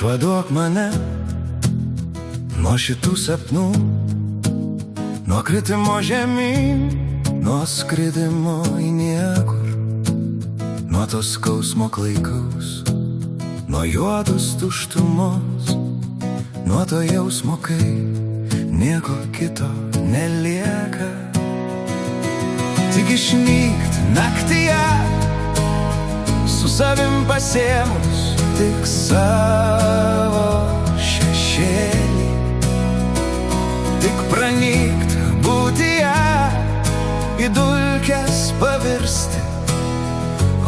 Išvaduok mane nuo šitų sapnų, nuo kritimo žemyn, nuo skridimo į niekur, nuo to skausmo klaikaus, nuo juodos tuštumos, nuo to jausmo, kai nieko kito nelieka. Tik išnykt naktyje, su savim pasėmus tik savo šešėlį, tik pranykt būtyje, į dulkes pavirsti,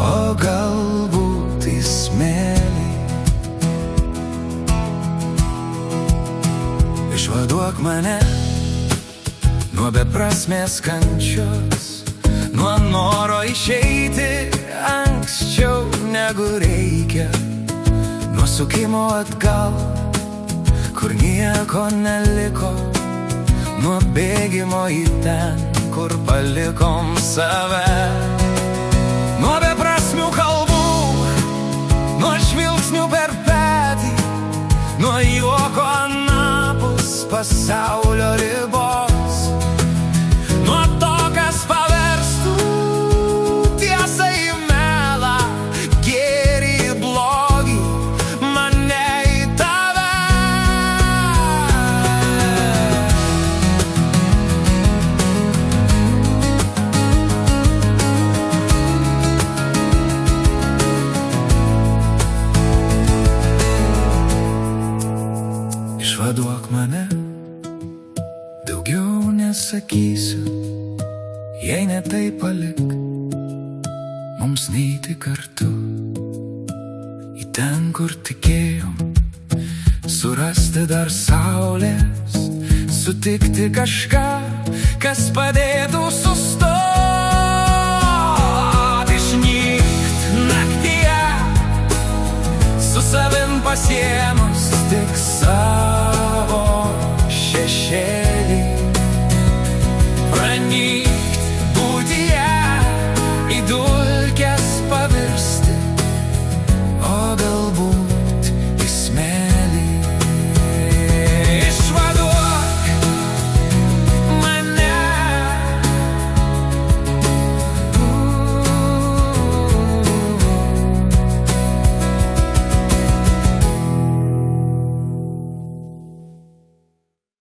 o galbūt į smėlį. Išvaduok mane nuo beprasmės kančios, nuo noro išeiti anksčiau negu reikia, nuo sukimo atgal, kur nieko neliko, nuo bėgimo į ten, kur palikom save. Nuo beprasmių kalbų, nuo žvilgsnių per petį, nuo juoko anapus pasaulio ribos, nuo to, kas paverstų tiesą į melą, gėrį į blogį, mane į tave. Išvaduok mane, daugiau nesakysiu, jei ne tai palik mums neiti kartu į ten, kur tikėjom surasti dar saulės, sutikti kažką, kas padėtų sustot. Išnykt naktyje, su savim pasėmus tik savo